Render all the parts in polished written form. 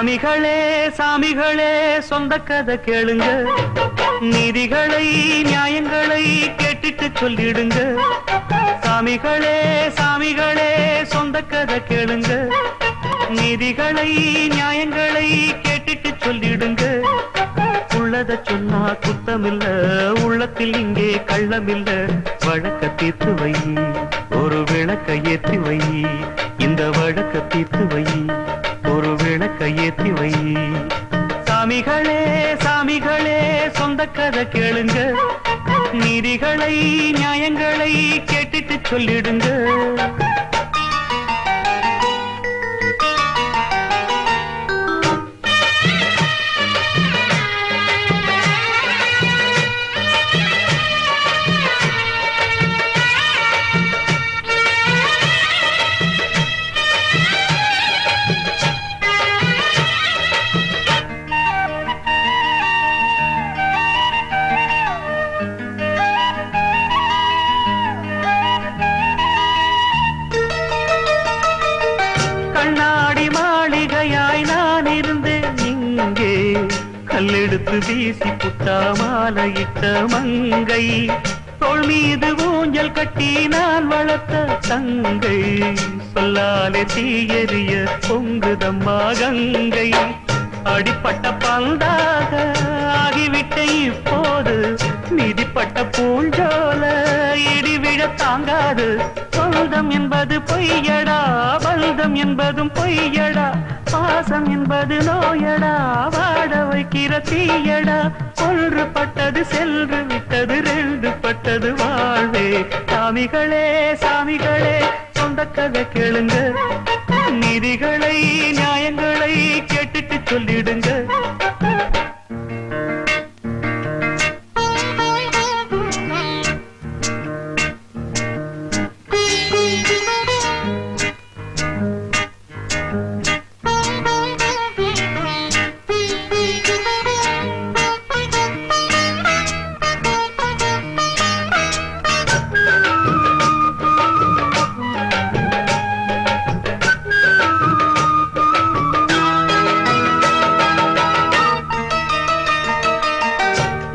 சாமிகளே சாமிகளே சொந்த கதை கேளுங்க, நீதிகளை நியாயங்களை கேட்டுட்டு சொல்லிடுங்க. சாமிகளே சாமிகளே சொந்த கதை கேளுங்க, நீதிகளை நியாயங்களை கேட்டுட்டு சொல்லிடுங்க. உள்ளத சொன்னா குத்தமில்ல, உள்ளத்தில் இங்கே கள்ளமில்ல. வழக்க தீர்த்து வை, ஒரு விளக்க ஏற்றி வை. இந்த வழக்க தீர்த்து வை, ஒரு விளக்க ஏற்றி வை. சாமிகளே சாமிகளே சொந்த கதை கேளுங்க, நீதிகளை நியாயங்களை கேட்டுட்டு சொல்லிடுங்க. கண்ணாடி மாளிகையாய் நான் இருந்தேன் இங்கே, கல்லெடுத்து வீசி புட்டா மாலையிட்ட மங்கை. தோள் மீது ஊஞ்சல் கட்டி நான் வளர்த்த தங்கை, சொல்லாலே தீயறிய பொங்குதம்மா கங்கை. அடிப்பட்ட பந்தாக ஆகிவிட்ட இப்போது, மிதிப்பட்ட பூஞ்சோல இடிவிழ தாங்காது. சொந்தம் என்பது பொய்யடா, பல்தம் என்பதும் பொய்யடா. பாசம் என்பது நோயடா, வாட வைக்கிற தீயடா. ஒன்று பட்டது சென்று விட்டது, ரெண்டு பட்டது வாழ்வே. சாமிகளே சாமிகளே சொந்த கதை கேளுங்க, நீதிகளை நியாயங்களை கேட்டுட்டு சொல்லிடுங்க.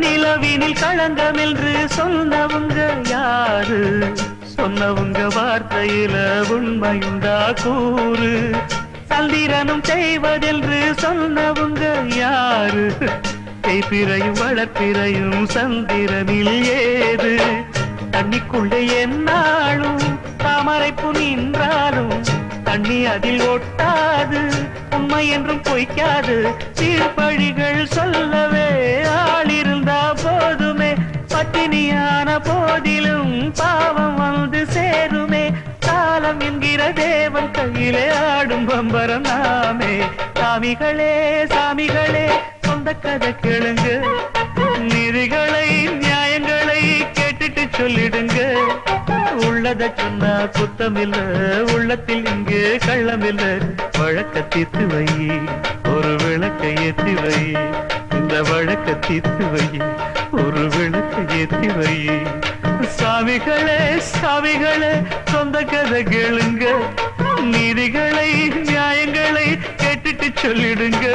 நிலவினில் களங்கம் என்று சொன்னவங்க யாரு? சொன்னவங்க வார்த்தையில உண்மையுண்டா கூறு? சந்திரனும் செய்வதென்று சொன்னவங்க யாரு? செய்பிறையும் வளர்ப்பிறையும் சந்திரனில் ஏது? தண்ணிக்குள்ளே என்னாலும் தாமரைப்பு நின்றாலும் தண்ணி அதில் ஒட்டாது, உண்மை என்றும் பொய்க்காது. தீர்ப்பழிகள் சொல்லவே ஆளிருந்தா போதுமே, பட்டினியான போதிலும் பாவம் வந்து சேருமே. காலம் என்கிற தேவன் கையிலே ஆடும் பம்பரம் நாமே. சாமிகளே சாமிகளே சொந்த கதை கேளுங்க, நீதிகளை நியாயங்களை கேட்டுட்டு சொல்லிடுங்க. உள்ளத சொன்னா குத்தமில்ல, உள்ளத்தில் இங்கே கள்ளமில்ல. வழக்க தீர்த்து வை, ஒரு விளக்க ஏற்றி வை. இந்த வழக்க தீர்த்து வை, ஒரு விளக்க ஏற்றி வை. சாமிகளே சாமிகளே சொந்த கதை கேளுங்க, நீதிகளை நியாயங்களை கேட்டுட்டு சொல்லிடுங்க.